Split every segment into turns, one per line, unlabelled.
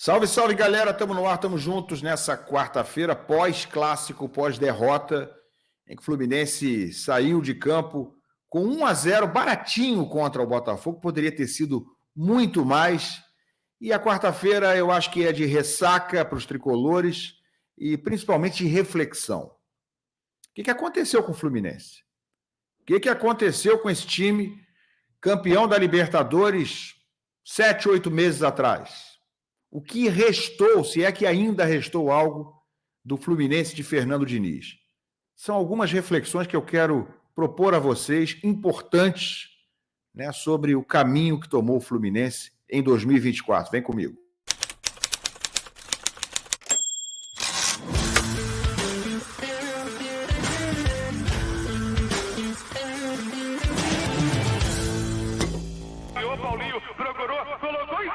Salve, salve, galera. Estamos no ar, estamos juntos nessa quarta-feira, pós-clássico, pós-derrota, em que o Fluminense saiu de campo com 1-0, baratinho contra o Botafogo, poderia ter sido muito mais. E a quarta-feira eu acho que é de ressaca para os tricolores e principalmente de reflexão. O que aconteceu com o Fluminense? O que aconteceu com esse time campeão da Libertadores 7, 8 meses atrás? O que restou, se é que ainda restou algo, do Fluminense de Fernando Diniz? São algumas reflexões que eu quero propor a vocês, importantes, né, sobre o caminho que tomou o Fluminense em 2024. Vem comigo.
Paulinho procurou, colocou e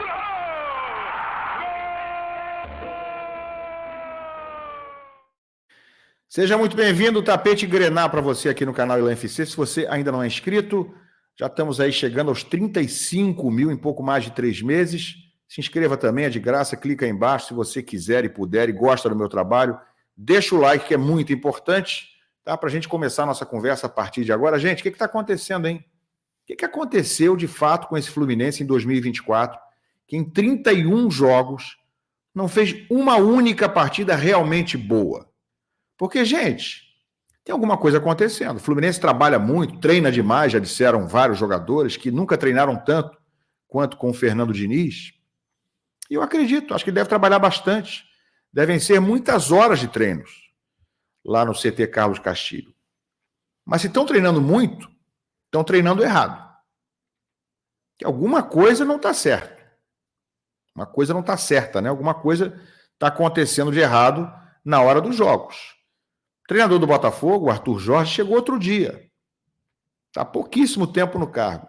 Seja muito bem-vindo, Tapete Grená para você aqui no canal Ilan FC. Se você ainda não é inscrito, já estamos aí chegando aos 35 mil em pouco mais de 3 meses. Se inscreva também, é de graça, clica aí embaixo se você quiser e puder e gosta do meu trabalho. Deixa o like que é muito importante, tá? Para a gente começar a nossa conversa a partir de agora. Gente, o que está acontecendo, hein? O que aconteceu de fato com esse Fluminense em 2024, que em 31 jogos não fez uma única partida realmente boa? Porque, gente, tem alguma coisa acontecendo. O Fluminense trabalha muito, treina demais, já disseram vários jogadores que nunca treinaram tanto quanto com o Fernando Diniz. E eu acredito, acho que deve trabalhar bastante. Devem ser muitas horas de treinos lá no CT Carlos Castilho. Mas se estão treinando muito, estão treinando errado. Que alguma coisa não está certa. Uma coisa não está certa, né? Alguma coisa está acontecendo de errado na hora dos jogos. O treinador do Botafogo, o Arthur Jorge, chegou outro dia. Está há pouquíssimo tempo no cargo.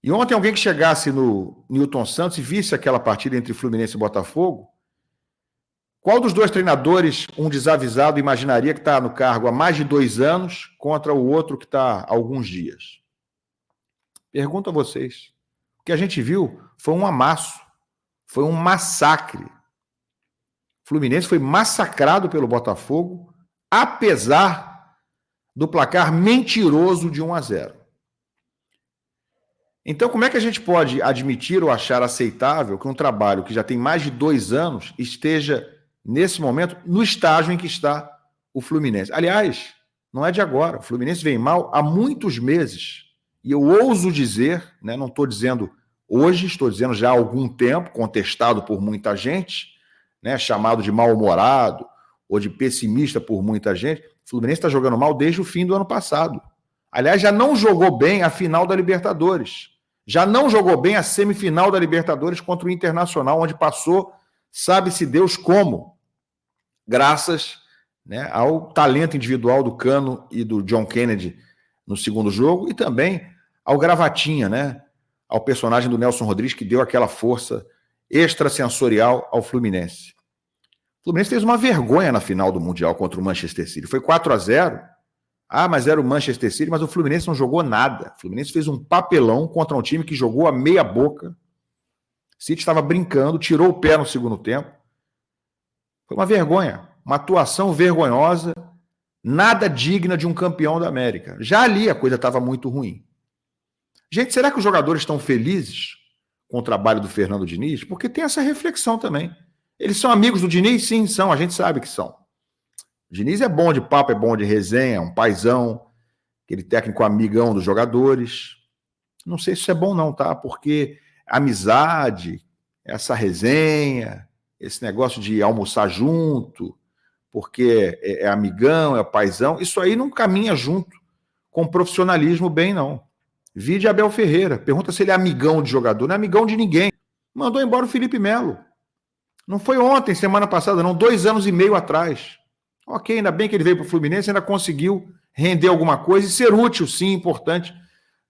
E ontem alguém que chegasse no Newton Santos e visse aquela partida entre Fluminense e Botafogo, qual dos dois treinadores, um desavisado, imaginaria que está no cargo há mais de 2 anos contra o outro que está há alguns dias? Pergunto a vocês. O que a gente viu foi um amasso, foi um massacre. O Fluminense foi massacrado pelo Botafogo, apesar do placar mentiroso de 1-0. Então, como é que a gente pode admitir ou achar aceitável que um trabalho que já tem mais de 2 anos esteja, nesse momento, no estágio em que está o Fluminense? Aliás, não é de agora. O Fluminense vem mal há muitos meses. E eu ouso dizer, né, não estou dizendo hoje, estou dizendo já há algum tempo, contestado por muita gente, né, chamado de mal-humorado ou de pessimista por muita gente, o Fluminense está jogando mal desde o fim do ano passado. Aliás, já não jogou bem a final da Libertadores. Já não jogou bem a semifinal da Libertadores contra o Internacional, onde passou, sabe-se Deus como, graças, né, ao talento individual do Cano e do John Kennedy no segundo jogo, e também ao Gravatinha, né, ao personagem do Nelson Rodrigues, que deu aquela força extrasensorial ao Fluminense. O Fluminense fez uma vergonha na final do Mundial contra o Manchester City. Foi 4-0. Ah, mas era o Manchester City, mas o Fluminense não jogou nada. O Fluminense fez um papelão contra um time que jogou a meia boca. O City estava brincando, tirou o pé no segundo tempo. Foi uma vergonha, uma atuação vergonhosa, nada digna de um campeão da América. Já ali a coisa estava muito ruim. Gente, será que os jogadores estão felizes com o trabalho do Fernando Diniz? Porque tem essa reflexão também. Eles são amigos do Diniz? Sim, são. A gente sabe que são. O Diniz é bom de papo, é bom de resenha, um paizão, aquele técnico amigão dos jogadores. Não sei se isso é bom não, tá? Porque amizade, essa resenha, esse negócio de almoçar junto, porque é amigão, é paizão, isso aí não caminha junto com profissionalismo bem, não. Vide Abel Ferreira, pergunta se ele é amigão de jogador, não é amigão de ninguém. Mandou embora o Felipe Melo. Não foi ontem, semana passada, não, 2 anos e meio atrás. Ok, ainda bem que ele veio para o Fluminense, ainda conseguiu render alguma coisa e ser útil, sim, importante,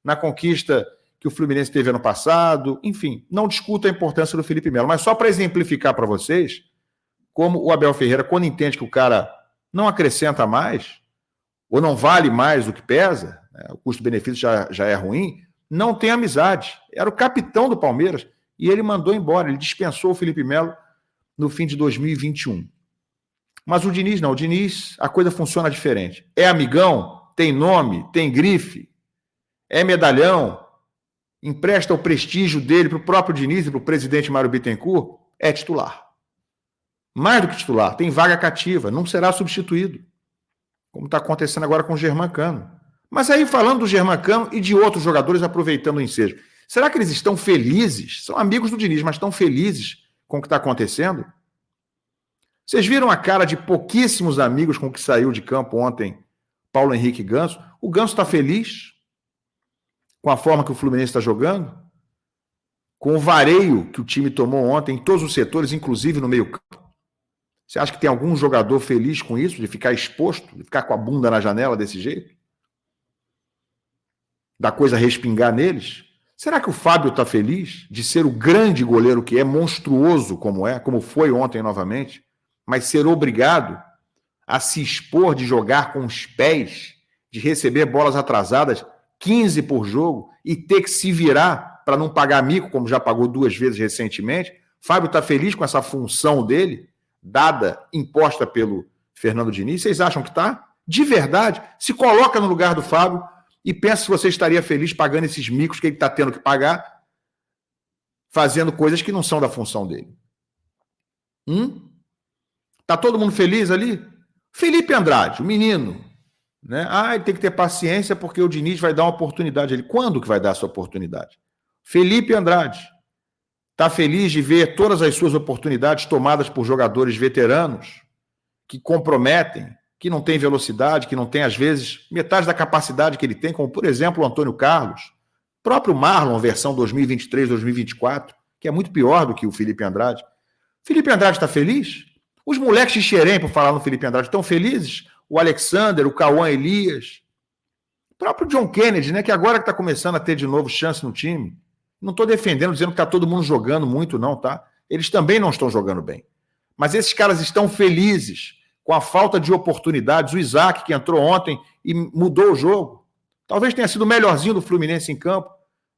na conquista que o Fluminense teve ano passado. Enfim, não discuto a importância do Felipe Melo, mas só para exemplificar para vocês como o Abel Ferreira, quando entende que o cara não acrescenta mais, ou não vale mais do que pesa, né, o custo-benefício já é ruim, não tem amizade. Era o capitão do Palmeiras. E ele mandou embora, ele dispensou o Felipe Melo no fim de 2021. Mas o Diniz não, o Diniz, a coisa funciona diferente. É amigão, tem nome, tem grife, é medalhão, empresta o prestígio dele para o próprio Diniz e para o presidente Mário Bittencourt, é titular. Mais do que titular, tem vaga cativa, não será substituído, como está acontecendo agora com o Germancano. Mas aí, falando do Germancano e de outros jogadores aproveitando o ensejo, será que eles estão felizes? São amigos do Diniz, mas estão felizes com o que está acontecendo? Vocês viram a cara de pouquíssimos amigos com o que saiu de campo ontem, Paulo Henrique Ganso? O Ganso está feliz com a forma que o Fluminense está jogando? Com o vareio que o time tomou ontem em todos os setores, inclusive no meio-campo? Você acha que tem algum jogador feliz com isso, de ficar exposto, de ficar com a bunda na janela desse jeito? Da coisa respingar neles? Será que o Fábio está feliz de ser o grande goleiro que é, monstruoso como foi ontem novamente, mas ser obrigado a se expor de jogar com os pés, de receber bolas atrasadas, 15 por jogo, e ter que se virar para não pagar mico, como já pagou 2 vezes recentemente? Fábio está feliz com essa função dele, dada, imposta pelo Fernando Diniz? Vocês acham que está? De verdade? Se coloca no lugar do Fábio e pensa se você estaria feliz pagando esses micos que ele está tendo que pagar, fazendo coisas que não são da função dele. Tá todo mundo feliz ali? Felipe Andrade, o menino, né? Ele tem que ter paciência porque o Diniz vai dar uma oportunidade a ele. Quando que vai dar essa oportunidade? Felipe Andrade está feliz de ver todas as suas oportunidades tomadas por jogadores veteranos que comprometem, que não tem velocidade, que não tem, às vezes, metade da capacidade que ele tem, como, por exemplo, o Antônio Carlos, próprio Marlon, versão 2023, 2024, que é muito pior do que o Felipe Andrade. Felipe Andrade está feliz? Os moleques de Xerém, por falar no Felipe Andrade, estão felizes? O Alexander, o Cauã Elias, o próprio John Kennedy, né, que agora que está começando a ter de novo chance no time. Não estou defendendo, dizendo que está todo mundo jogando muito, não, tá? Eles também não estão jogando bem. Mas esses caras estão felizes com a falta de oportunidades. O Isaac, que entrou ontem e mudou o jogo, talvez tenha sido o melhorzinho do Fluminense em campo,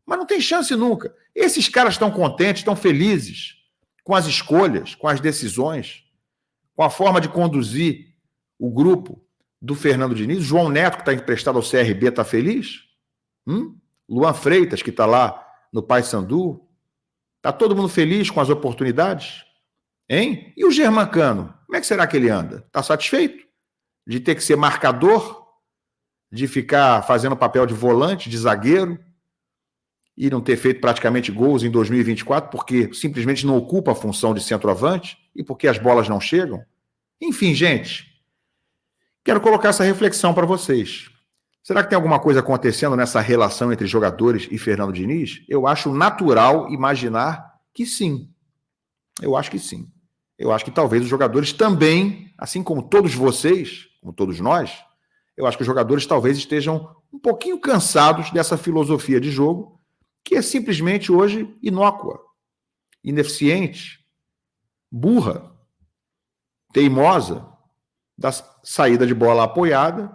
mas não tem chance nunca. Esses caras estão contentes, estão felizes com as escolhas, com as decisões, com a forma de conduzir o grupo do Fernando Diniz. João Neto, que está emprestado ao CRB, está feliz? Luan Freitas, que está lá no Paysandu, está todo mundo feliz com as oportunidades? Hein? E o Germancano, como é que será que ele anda? Está satisfeito de ter que ser marcador, de ficar fazendo papel de volante, de zagueiro, e não ter feito praticamente gols em 2024 porque simplesmente não ocupa a função de centroavante e porque as bolas não chegam? Enfim, gente, quero colocar essa reflexão para vocês. Será que tem alguma coisa acontecendo nessa relação entre jogadores e Fernando Diniz? Eu acho natural imaginar que sim. Eu acho que sim. Eu acho que talvez os jogadores também, assim como todos vocês, como todos nós, eu acho que os jogadores talvez estejam um pouquinho cansados dessa filosofia de jogo, que é simplesmente hoje inócua, ineficiente, burra, teimosa, da saída de bola apoiada,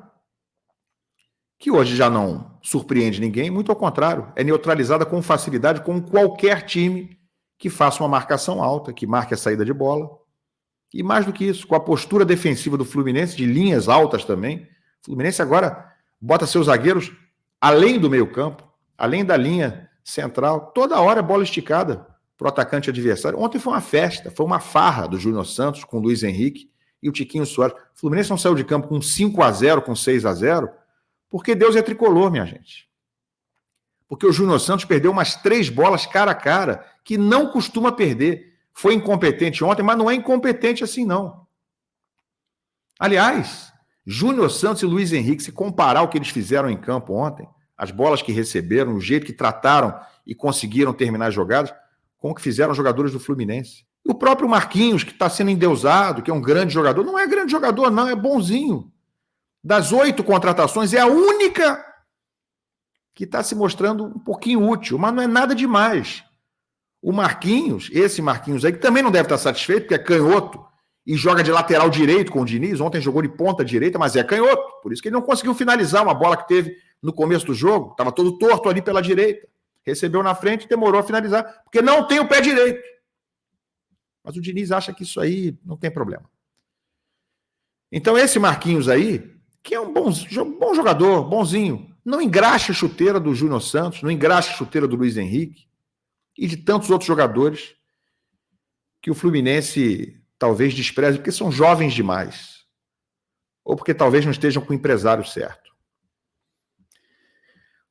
que hoje já não surpreende ninguém, muito ao contrário, é neutralizada com facilidade com qualquer time que faça uma marcação alta, que marque a saída de bola. E mais do que isso, com a postura defensiva do Fluminense, de linhas altas também, o Fluminense agora bota seus zagueiros além do meio-campo, além da linha central, toda hora é bola esticada para o atacante adversário. Ontem foi uma festa, foi uma farra do Júnior Santos com o Luiz Henrique e o Tiquinho Soares. O Fluminense não saiu de campo com 5-0, com 6-0, porque Deus é tricolor, minha gente. Porque o Júnior Santos perdeu umas 3 bolas cara a cara, que não costuma perder. Foi incompetente ontem, mas não é incompetente assim, não. Aliás, Júnior Santos e Luiz Henrique, se comparar o que eles fizeram em campo ontem, as bolas que receberam, o jeito que trataram e conseguiram terminar as jogadas, com o que fizeram os jogadores do Fluminense. E o próprio Marquinhos, que está sendo endeusado, que é um grande jogador, não é grande jogador, não, é bonzinho. Das 8 contratações, é a única que está se mostrando um pouquinho útil, mas não é nada demais. O Marquinhos, esse Marquinhos aí, que também não deve estar satisfeito, porque é canhoto e joga de lateral direito com o Diniz, ontem jogou de ponta direita, mas é canhoto, por isso que ele não conseguiu finalizar uma bola que teve no começo do jogo, estava todo torto ali pela direita. Recebeu na frente, demorou a finalizar, porque não tem o pé direito. Mas o Diniz acha que isso aí não tem problema. Então esse Marquinhos aí, que é um bom jogador, bonzinho, não engraxa a chuteira do Júnior Santos, não engraxa a chuteira do Luiz Henrique e de tantos outros jogadores que o Fluminense talvez despreze, porque são jovens demais. Ou porque talvez não estejam com o empresário certo.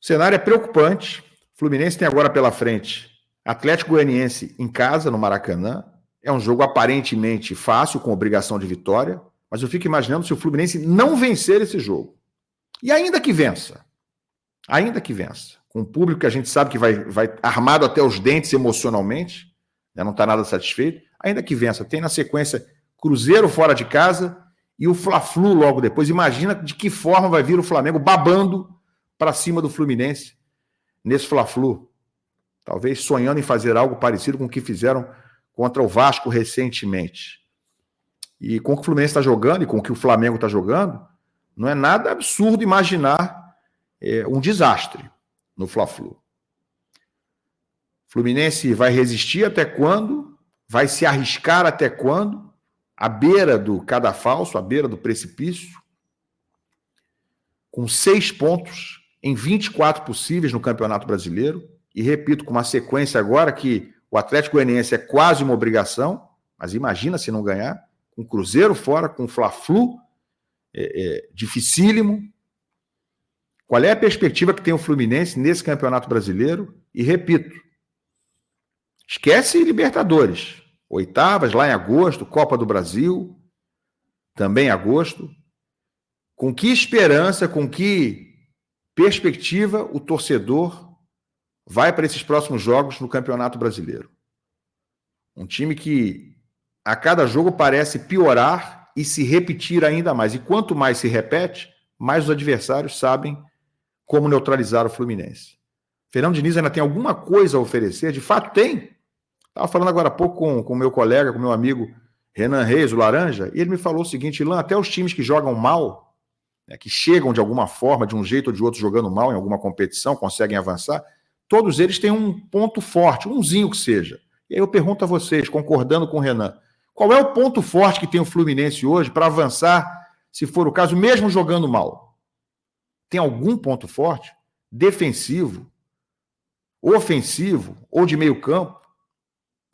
O cenário é preocupante. O Fluminense tem agora pela frente Atlético Goianiense em casa, no Maracanã. É um jogo aparentemente fácil, com obrigação de vitória, mas eu fico imaginando se o Fluminense não vencer esse jogo. E ainda que vença, com um público que a gente sabe que vai armado até os dentes emocionalmente, né, não está nada satisfeito, ainda que vença, tem na sequência Cruzeiro fora de casa e o Fla-Flu logo depois. Imagina de que forma vai vir o Flamengo babando para cima do Fluminense nesse Fla-Flu. Talvez sonhando em fazer algo parecido com o que fizeram contra o Vasco recentemente. E com o que o Fluminense está jogando e com o que o Flamengo está jogando, não é nada absurdo imaginar um desastre no Fla-Flu. O Fluminense vai resistir até quando? Vai se arriscar até quando? À beira do cadafalso, à beira do precipício, com 6 pontos em 24 possíveis no Campeonato Brasileiro. E repito, com uma sequência agora que o Atlético Goianiense é quase uma obrigação, mas imagina se não ganhar, com o Cruzeiro fora, com o Fla-Flu, dificílimo. Qual é a perspectiva que tem o Fluminense nesse Campeonato Brasileiro? E repito, esquece Libertadores. Oitavas, lá em agosto, Copa do Brasil, também em agosto. Com que esperança, com que perspectiva o torcedor vai para esses próximos jogos no Campeonato Brasileiro? Um time que a cada jogo parece piorar e se repetir ainda mais. E quanto mais se repete, mais os adversários sabem como neutralizar o Fluminense. Fernando Diniz ainda tem alguma coisa a oferecer? De fato tem. Estava falando agora há pouco com o meu colega, com o meu amigo Renan Reis, o Laranja, e ele me falou o seguinte: Ilan, até os times que jogam mal, né, que chegam de alguma forma, de um jeito ou de outro, jogando mal em alguma competição, conseguem avançar, todos eles têm um ponto forte, umzinho que seja. E aí eu pergunto a vocês, concordando com o Renan, qual é o ponto forte que tem o Fluminense hoje para avançar, se for o caso, mesmo jogando mal? Tem algum ponto forte? Defensivo? Ofensivo? Ou de meio campo?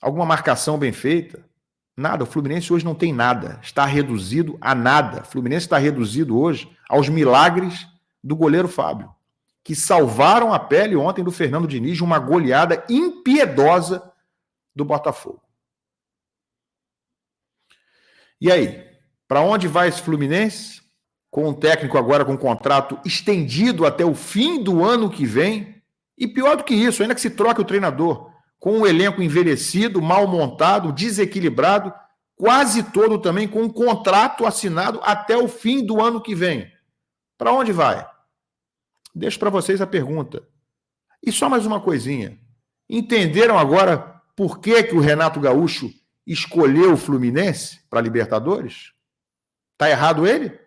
Alguma marcação bem feita? Nada. O Fluminense hoje não tem nada. Está reduzido a nada. O Fluminense está reduzido hoje aos milagres do goleiro Fábio, que salvaram a pele ontem do Fernando Diniz de uma goleada impiedosa do Botafogo. E aí? Para onde vai esse Fluminense? Com um técnico agora com um contrato estendido até o fim do ano que vem. E pior do que isso, ainda que se troque o treinador, com um elenco envelhecido, mal montado, desequilibrado, quase todo também com um contrato assinado até o fim do ano que vem. Para onde vai? Deixo para vocês a pergunta. E só mais uma coisinha. Entenderam agora por que o Renato Gaúcho escolheu o Fluminense para a Libertadores? Está errado ele?